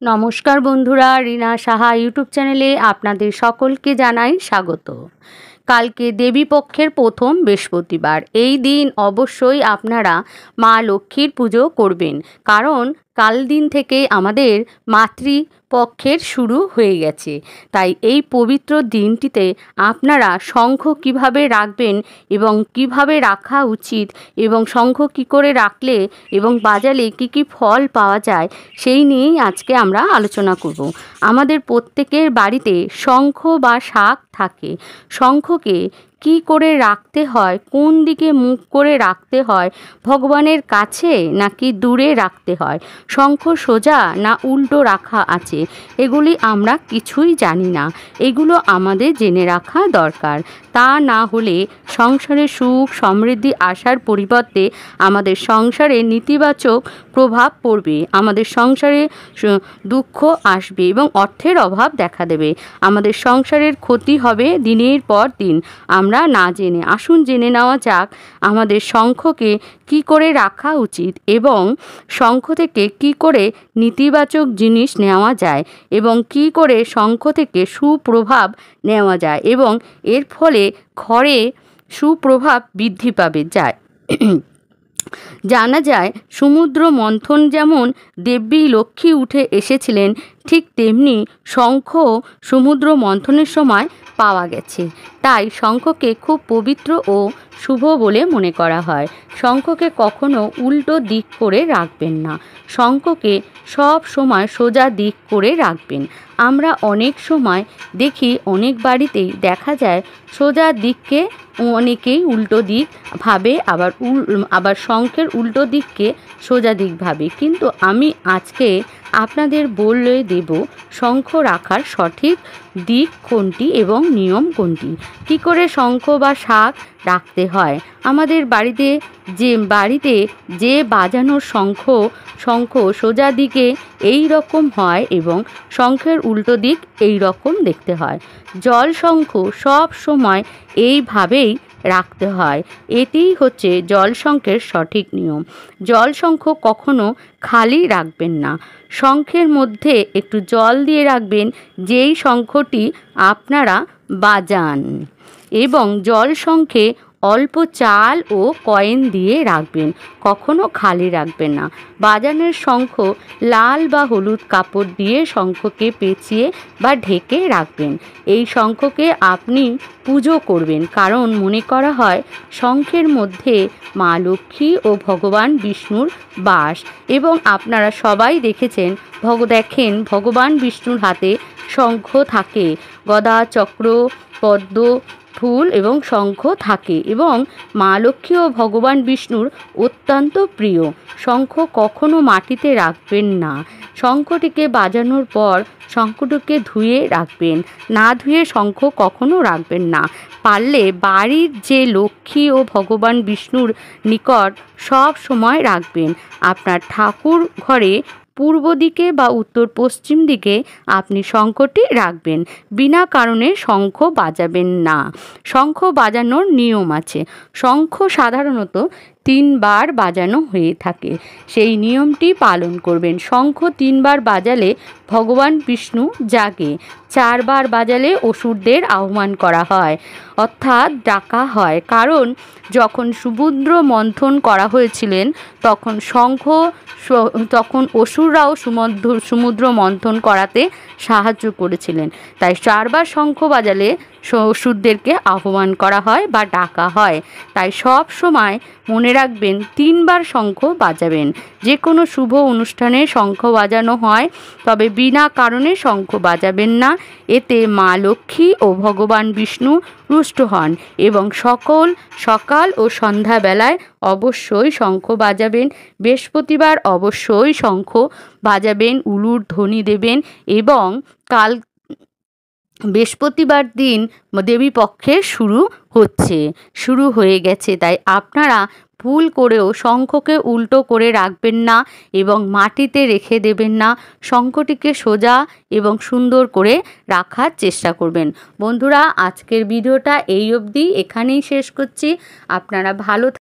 নমস্কার বন্ধুরা, রিনা সাহা ইউটিউব চ্যানেলে আপনাদের সকলকে জানাই স্বাগত। কালকে দেবীপক্ষের প্রথম বৃহস্পতিবার। এই দিন অবশ্যই আপনারা মা লক্ষ্মীর পুজো করবেন, কারণ কাল দিন থেকে আমাদের মাতৃপক্ষের শুরু হয়ে গেছে। তাই এই পবিত্র দিনটিতে আপনারা শঙ্খ কিভাবে রাখবেন এবং কিভাবে রাখা উচিত এবং শঙ্খ কী করে রাখলে এবং বাজালে কি কি ফল পাওয়া যায় সেই নিয়েই আজকে আমরা আলোচনা করব। আমাদের প্রত্যেকের বাড়িতে শঙ্খ বা শাঁখ থাকে। শঙ্খকে কি করে রাখতে হয়, কোন দিকে মুখ করে রাখতে হয়, ভগবানের কাছে নাকি দূরে রাখতে হয়, শঙ্খ সোজা না উল্টো রাখা আছে, এগুলি আমরা কিছুই জানি না। এগুলো আমাদের জেনে রাখা দরকার। তা না হলে সংসারে সুখ সমৃদ্ধি আসার পরিবর্তে আমাদের সংসারে নেতিবাচক প্রভাব পড়বে, আমাদের সংসারে দুঃখ আসবে এবং অর্থের অভাব দেখা দেবে। আমাদের সংসারের ক্ষতি হবে দিনের পর দিন আমরা না জেনে। আসুন জেনে নেওয়া যাক আমাদের শঙ্খকে কি করে রাখা উচিত এবং শঙ্খ থেকে কি করে নেতিবাচক জিনিস নেওয়া যায় এবং কি করে শঙ্খ থেকে সুপ্রভাব নেওয়া যায় এবং এর ফলে ঘরে সুপ্রভাব বৃদ্ধি পাবে যায়। জানা যায় সমুদ্র মন্থন যেমন দেবী লক্ষ্মী উঠে এসেছিলেন, ঠিক তেমনি শঙ্খ সমুদ্র মন্থনের সময় পাওয়া গেছে। তাই শঙ্খকে খুব পবিত্র ও শুভ বলে মনে করা হয়। শঙ্খকে কখনো উল্টো দিক করে রাখবেন না, শঙ্খকে সব সময় সোজা দিক করে রাখবেন। আমরা অনেক সময় দেখি অনেক বাড়িতেই দেখা যায় সোজা দিককে অনেকেই উল্টো দিক ভাবে, আবার শঙ্খের উল্টো দিককে সোজা দিক ভাবে। কিন্তু আমি আজকে আপনাদের বলে দেব শঙ্খ রাখার সঠিক দিক কোনটি এবং নিয়ম কোনটি, কি করে শঙ্খ বা শাঁখ রাখতে হয়। আমাদের বাড়িতে যে বাজানোর শঙ্খ সোজা দিকে এই রকম হয় এবং শঙ্খের উল্টো দিক এই রকম দেখতে হয়। জল শঙ্খ সব সময় এইভাবেই রাখতে হয়। এটিই হচ্ছে জল শঙ্খের সঠিক নিয়ম। জল শঙ্খ কখনো খালি রাখবেন না, শঙ্খের মধ্যে একটু জল দিয়ে রাখবেন যেই শঙ্খটি আপনারা বাজান, এবং জল শঙ্খে অল্প চাল ও কয়েন দিয়ে রাখবেন, কখনো খালি রাখবেন না। বাজানের শঙ্খ লাল বা হলুদ কাপড় দিয়ে শঙ্খকে পেঁচিয়ে বা ঢেকে রাখবেন। এই শঙ্খকে আপনি পুজো করবেন, কারণ মনে করা হয় শঙ্খের মধ্যে মা লক্ষ্মী ও ভগবান বিষ্ণুর বাস। এবং আপনারা সবাই দেখেন ভগবান বিষ্ণুর হাতে শঙ্খ থাকে, গদা চক্র পদ্ম ফুল এবং শঙ্খ থাকে এবং মা লক্ষ্মী ও ভগবান বিষ্ণুর অত্যন্ত প্রিয়। শঙ্খ কখনো মাটিতে রাখবেন না। শঙ্খটিকে বাজানোর পর শঙ্খটিকে ধুয়ে রাখবেন, না ধুয়ে শঙ্খ কখনো রাখবেন না। পারলে বাড়ির যে লক্ষ্মী ও ভগবান বিষ্ণুর নিকট সব সময় রাখবেন। আপনার ঠাকুর ঘরে পূর্ব দিকে বা উত্তর পশ্চিম দিকে আপনি শঙ্খটি রাখবেন। বিনা কারণে শঙ্খ বাজাবেন না। শঙ্খ বাজানোর নিয়ম আছে। শঙ্খ সাধারণত 3 বার বাজানো হয়ে থাকে, সেই নিয়মটি পালন করবেন। শঙ্খ 3 বার বাজালে ভগবান বিষ্ণু জাগে, 4 বার বাজালে অসুরদের আহ্বান করা হয়, অর্থাৎ ডাকা হয়। কারণ যখন সমুদ্র মন্থন করা হয়েছিলেন তখন অসুররাও সমুদ্র মন্থন করাতে সাহায্য করেছিলেন। তাই 4 বার শঙ্খ বাজালে অসুরদেরকে আহ্বান করা হয় বা ডাকা হয়। তাই সব সময় মনে রাখবেন 3 বার শঙ্খ বাজাবেন। যে কোনো শুভ অনুষ্ঠানে শঙ্খ বাজানো হয়, তবে বিনা কারণে শঙ্খ বাজাবেন না। এতে মা লক্ষ্মী ও ভগবান বিষ্ণু রুষ্ট হন। এবং সকাল ও সন্ধ্যাবেলায় অবশ্যই শঙ্খ বাজাবেন। বৃহস্পতিবার অবশ্যই শঙ্খ বাজাবেন, উলুর ধ্বনি দেবেন। এবং কাল বৃহস্পতিবার দিন দেবী পক্ষের শুরু হয়ে গেছে। তাই আপনারা ভুল করেও শঙ্খকে উল্টো করে রাখবেন না এবং মাটিতে রেখে দেবেন না। শঙ্খটিকে সোজা এবং সুন্দর করে রাখার চেষ্টা করবেন। বন্ধুরা, আজকের ভিডিওটা এই অবধি, এখানেই শেষ করছি। আপনারা ভালো